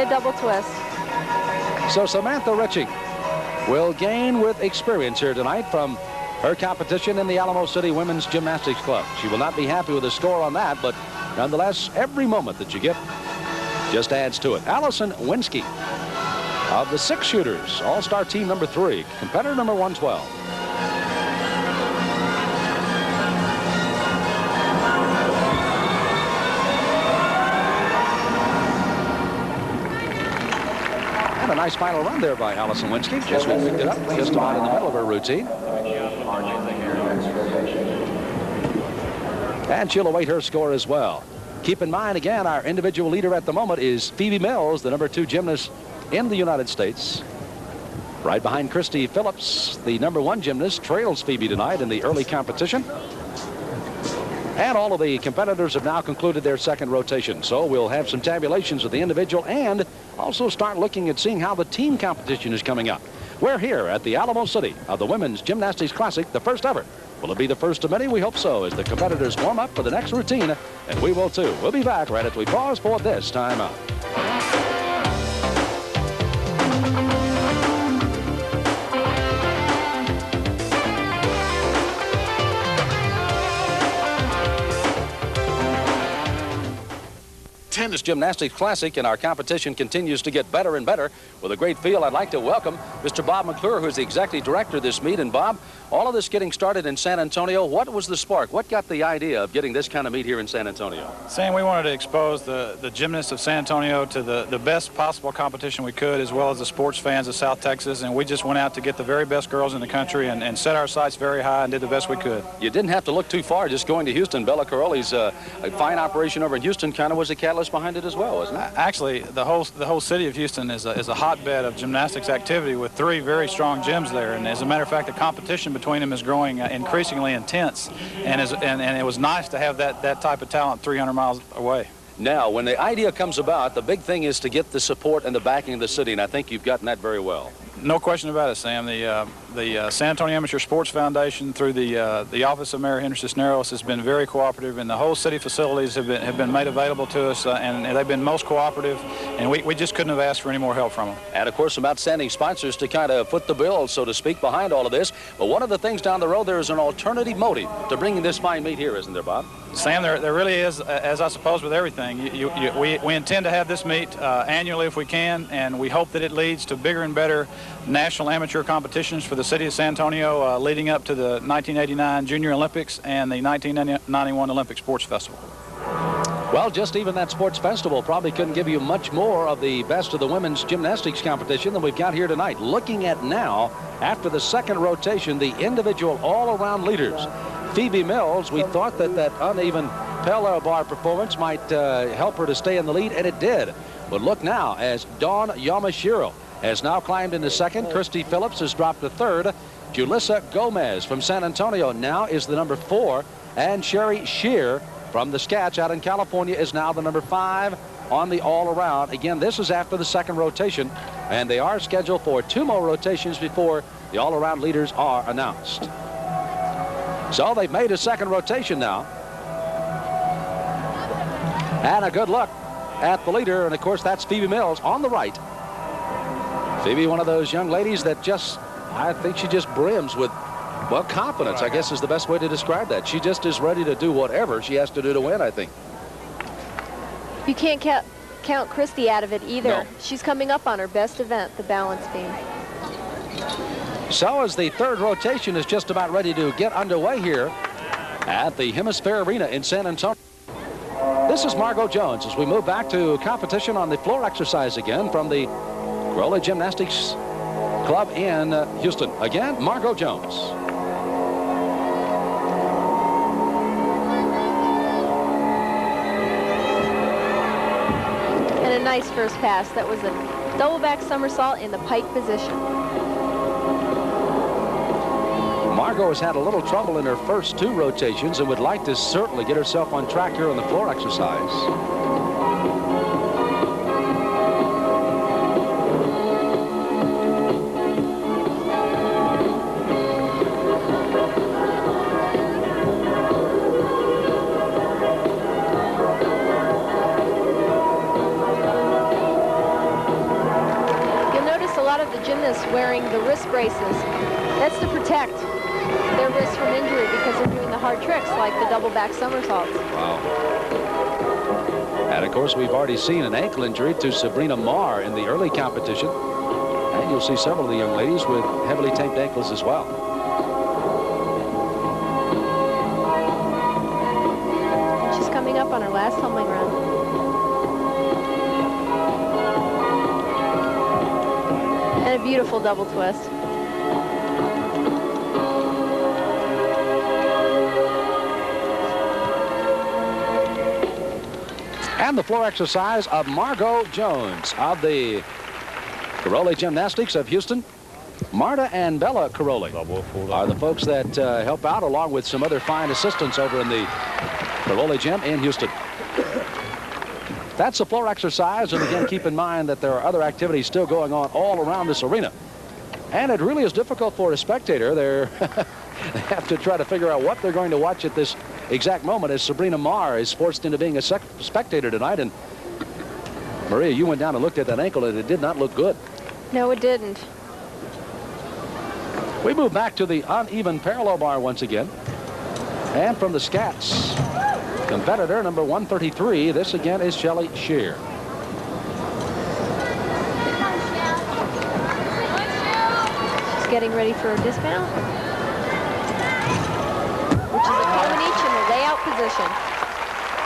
a double twist. So Samantha Ritchie will gain with experience here tonight from her competition in the Alamo City Women's Gymnastics Club. She will not be happy with the score on that, but nonetheless, every moment that you get just adds to it. Allison Winsky of the 6 shooters, all-star team number 3, competitor number 112. And a nice final run there by Allison Winsky. Just picked it up just about in the middle of her routine. And she'll await her score as well. Keep in mind, again, our individual leader at the moment is Phoebe Mills, the number 2 gymnast in the United States. Right behind Christy Phillips, the number 1 gymnast, trails Phoebe tonight in the early competition. And all of the competitors have now concluded their second rotation. So we'll have some tabulations of the individual and also start looking at seeing how the team competition is coming up. We're here at the Alamo City of the Women's Gymnastics Classic, the first ever. Will it be the first of many? We hope so, as the competitors warm up for the next routine, and we will too. We'll be back right after we pause for this timeout. Tennis Gymnastics Classic, and our competition continues to get better and better. With a great field, I'd like to welcome Mr. Bob McClure, who's the executive director of this meet. And Bob, all of this getting started in San Antonio, what was the spark? What got the idea of getting this kind of meet here in San Antonio? Sam, we wanted to expose the gymnasts of San Antonio to the best possible competition we could, as well as the sports fans of South Texas. And we just went out to get the very best girls in the country and set our sights very high and did the best we could. You didn't have to look too far just going to Houston. Bella Caroli's a fine operation over in Houston kind of was the catalyst behind it as well, wasn't it? Actually, the whole city of Houston is a hotbed of gymnastics activity with 3 very strong gyms there. And as a matter of fact, the competition between them is growing increasingly intense. And it was nice to have that type of talent 300 miles away. Now, when the idea comes about, the big thing is to get the support and the backing of the city, and I think you've gotten that very well. No question about it, Sam. The San Antonio Amateur Sports Foundation, through the Office of Mayor Henry Cisneros, has been very cooperative, and the whole city facilities have been made available to us, and they've been most cooperative, and we just couldn't have asked for any more help from them. And, of course, some outstanding sponsors to kind of foot the bill, so to speak, behind all of this. But one of the things down the road, there is an alternative motive to bringing this fine meet here, isn't there, Bob? Sam, there really is, as I suppose with everything. We intend to have this meet annually if we can, and we hope that it leads to bigger and better national amateur competitions for the city of San Antonio, leading up to the 1989 Junior Olympics and the 1991 Olympic Sports Festival. Well, just even that sports festival probably couldn't give you much more of the best of the women's gymnastics competition than we've got here tonight. Looking at now, after the second rotation, the individual all-around leaders. Phoebe Mills, we thought that uneven parallel bar performance might help her to stay in the lead, and it did. But look now, as Dawn Yamashiro has now climbed into second. Christy Phillips has dropped to third. Julissa Gomez from San Antonio now is the number 4. And Sherry Shear from the Scatch out in California is now the number 5 on the all-around. Again, this is after the second rotation, and they are scheduled for 2 more rotations before the all-around leaders are announced. So they've made a second rotation now. And a good look at the leader, and of course that's Phoebe Mills on the right. Phoebe, one of those young ladies that I think she just brims with, well, confidence, I guess is the best way to describe that. She just is ready to do whatever she has to do to win, I think. You can't count Christy out of it either. No. She's coming up on her best event, the balance beam. So as the third rotation is just about ready to get underway here at the Hemisphere Arena in San Antonio. This is Margot Jones as we move back to competition on the floor exercise again from the Corolla Gymnastics Club in Houston. Again, Margot Jones. And a nice first pass. That was a double back somersault in the pike position. Margot has had a little trouble in her first 2 rotations and would like to certainly get herself on track here on the floor exercise. gymnasts wearing the wrist braces. That's to protect their wrists from injury because they're doing the hard tricks like the double back somersaults. Wow. And of course, we've already seen an ankle injury to Sabrina Marr in the early competition. And you'll see several of the young ladies with heavily taped ankles as well. She's coming up on her last tumbling run. And a beautiful double twist. And the floor exercise of Margot Jones of the Caroli Gymnastics of Houston. Marta and Bella Caroli are the folks that help out, along with some other fine assistants over in the Caroli Gym in Houston. That's the floor exercise, and again, keep in mind that there are other activities still going on all around this arena. And it really is difficult for a spectator. They have to try to figure out what they're going to watch at this exact moment as Sabrina Marr is forced into being a spectator tonight. And Maria, you went down and looked at that ankle, and it did not look good. No, it didn't. We move back to the uneven parallel bar once again. And from the scats, competitor number 133, this again is Shelley Shear. She's getting ready for a dismount, which is a Komenich in the layout position.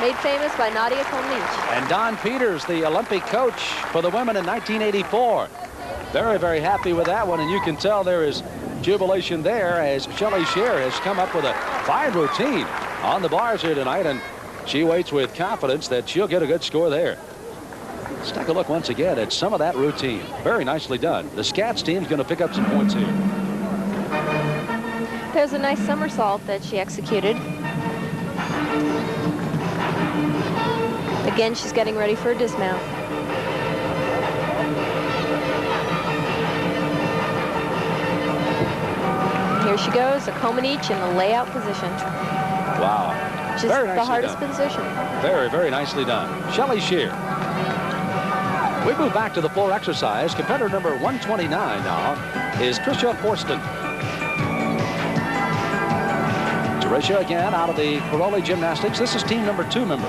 Made famous by Nadia Komenich. And Don Peters, the Olympic coach for the women in 1984. Very, very happy with that one, and you can tell there is jubilation there as Shelley Shear has come up with a fine routine on the bars here tonight, and she waits with confidence that she'll get a good score there. Let's take a look once again at some of that routine. Very nicely done. The Scats team's going to pick up some points here. There's a nice somersault that she executed. Again, she's getting ready for a dismount. Here she goes, a Komenich in the layout position. Wow. Which is the hardest position. Very, very nicely done. Shelley Shear. We move back to the floor exercise. Competitor number 129 now is Tricia Forston. Tricia again out of the Caroli Gymnastics. This is team number 2 member.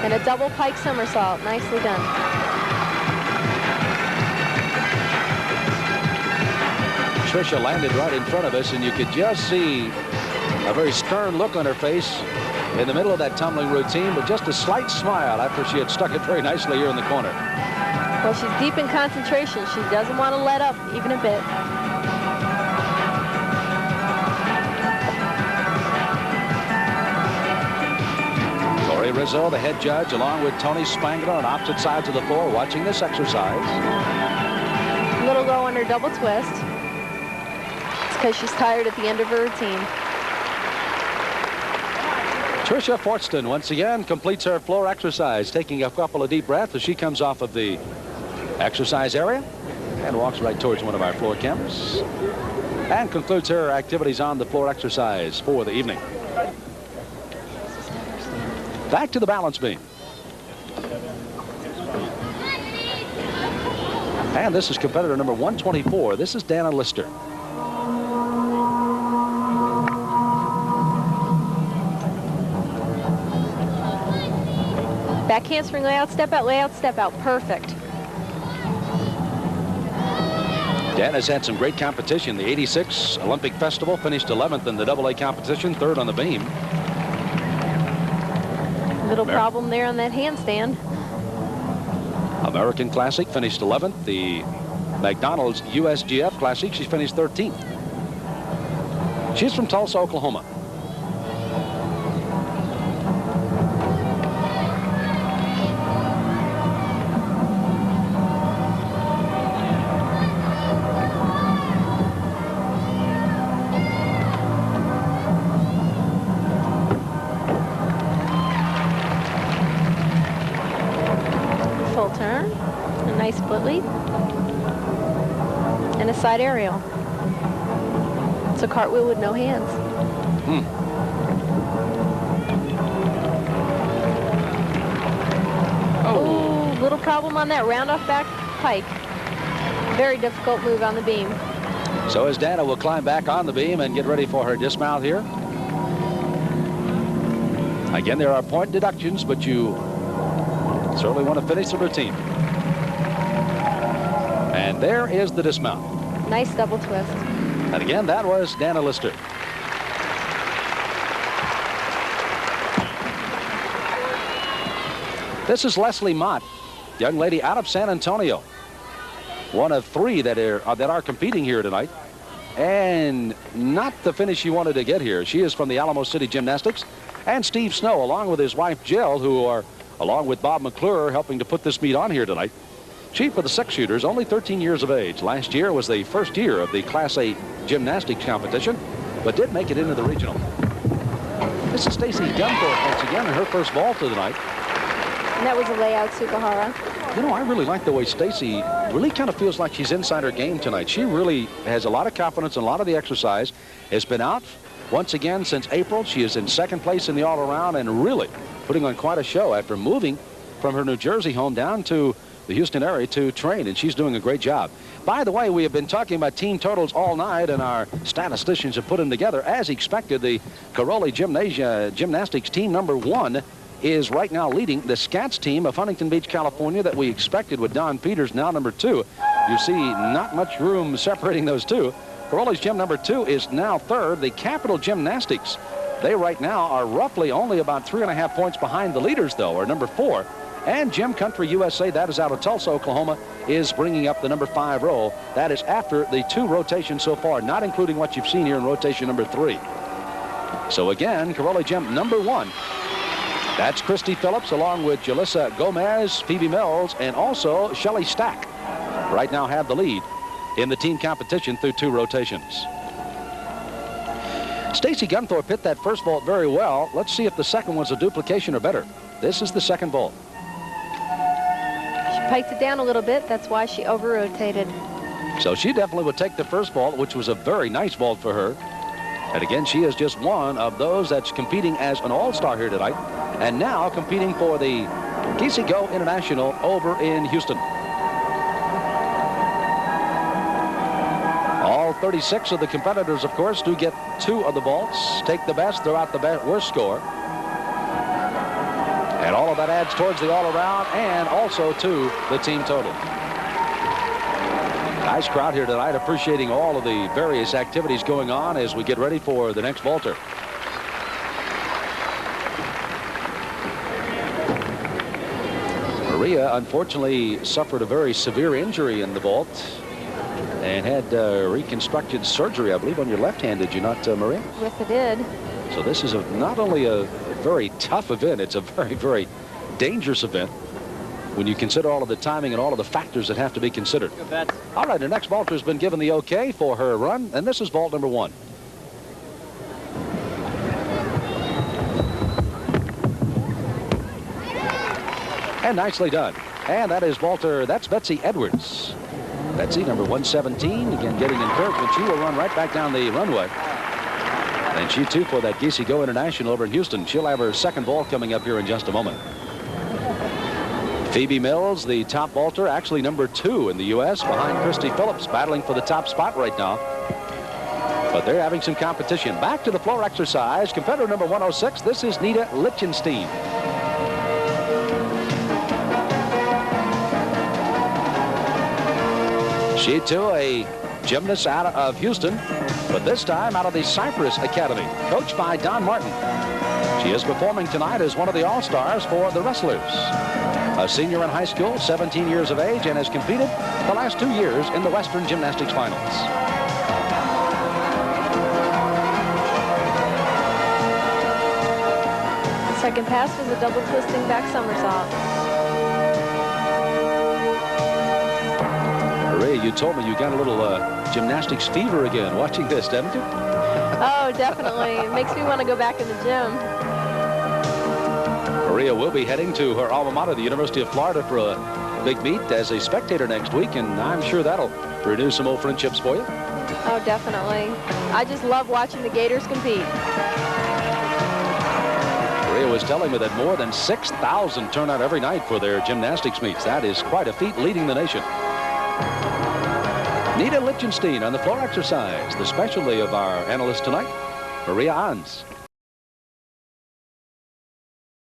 And a double pike somersault. Nicely done. Tricia landed right in front of us, and you could just see a very stern look on her face in the middle of that tumbling routine, but just a slight smile after she had stuck it very nicely here in the corner. Well, she's deep in concentration. She doesn't want to let up even a bit. Rizzo, the head judge, along with Tony Spangler on opposite sides of the floor watching this exercise. Little go under double twist. It's because she's tired at the end of her routine. Tricia Forston once again completes her floor exercise, taking a couple of deep breaths as she comes off of the exercise area and walks right towards one of our floor cameras and concludes her activities on the floor exercise for the evening. Back to the balance beam. And this is competitor number 124. This is Dana Lister. Back handspring layout, step out, perfect. Dana's had some great competition. The 86 Olympic Festival finished 11th in the AA competition, 3rd on the beam. Little problem there on that handstand. American Classic finished 11th. The McDonald's USGF Classic, she finished 13th. She's from Tulsa, Oklahoma. Turn, a nice split leap, and a side aerial. It's a cartwheel with no hands. Oh, little problem on that round-off back pike. Very difficult move on the beam. So as Dana will climb back on the beam and get ready for her dismount here. Again, there are point deductions, but you certainly want to finish the routine. And there is the dismount. Nice double twist. And again, that was Dana Lister. This is Leslie Mott, young lady out of San Antonio. One of three that are competing here tonight. And not the finish she wanted to get here. She is from the Alamo City Gymnastics. And Steve Snow, along with his wife Jill, who are, along with Bob McClure, helping to put this meet on here tonight. She, for the six-shooters, only 13 years of age. Last year was the first year of the Class A gymnastics competition, but did make it into the regional. This is Stacy Gunthorpe once again in her first vault of the night. And that was a layout Tsukahara. You know, I really like the way Stacy really kind of feels like she's inside her game tonight. She really has a lot of confidence and a lot of the exercise. Has been out once again since April. She is in second place in the all-around and really putting on quite a show after moving from her New Jersey home down to the Houston area to train, and she's doing a great job. By the way, we have been talking about team totals all night, and our statisticians have put them together. As expected, the Caroli Gymnastics team number 1 is right now leading the Scats team of Huntington Beach, California, that we expected with Don Peters, now number 2. You see not much room separating those two. Caroli's gym number 2 is now third. The Capital Gymnastics, they right now are roughly only about 3.5 points behind the leaders, though, are number 4. And Gym Country USA, that is out of Tulsa, Oklahoma, is bringing up the number 5 role. That is after the 2 rotations so far, not including what you've seen here in rotation number 3. So again, Caroli Gym number 1. That's Christy Phillips along with Jalissa Gomez, Phoebe Mills, and also Shelley Stack. Right now have the lead in the team competition through 2 rotations. Stacy Gunthorpe hit that first vault very well. Let's see if the second one's a duplication or better. This is the second vault. She piked it down a little bit. That's why she over-rotated. So she definitely would take the first vault, which was a very nice vault for her. And again, she is just one of those that's competing as an all-star here tonight. And now competing for the Giese Go International over in Houston. All 36 of the competitors, of course, do get 2 of the vaults. Take the best, throw out the worst score. And all of that adds towards the all-around and also to the team total. Nice crowd here tonight, appreciating all of the various activities going on as we get ready for the next vaulter. Maria, unfortunately, suffered a very severe injury in the vault and had reconstructed surgery, I believe, on your left hand, did you not, Maria? Yes, I did. So this is not only a very tough event, it's a very, very dangerous event when you consider all of the timing and all of the factors that have to be considered. All right, the next vaulter has been given the okay for her run, and this is vault number 1. And nicely done. And that is vaulter, that's Betsy Edwards. Betsy, number 117, again getting encouragement. She will run right back down the runway. And she, too, for that Giese Go International over in Houston. She'll have her second vault coming up here in just a moment. Phoebe Mills, the top vaulter, actually number 2 in the U.S. behind Christy Phillips, battling for the top spot right now. But they're having some competition. Back to the floor exercise. Competitor number 106, this is Nita Lichtenstein. She, too, a gymnast out of Houston, but this time out of the Cypress Academy, coached by Don Martin. She is performing tonight as one of the all-stars for the wrestlers. A senior in high school, 17 years of age, and has competed the last 2 years in the Western Gymnastics Finals. The second pass was a double twisting back somersault. Maria, you told me you got a little gymnastics fever again watching this, didn't you? Oh, definitely. It makes me want to go back in the gym. Maria will be heading to her alma mater, the University of Florida, for a big meet as a spectator next week, and I'm sure that'll Renew some old friendships for you? Oh, definitely. I just love watching the Gators compete. Maria was telling me that more than 6,000 turn out every night for their gymnastics meets. That is quite a feat, leading the nation. Nita Lichtenstein on the floor exercise, the specialty of our analyst tonight, Maria Ans.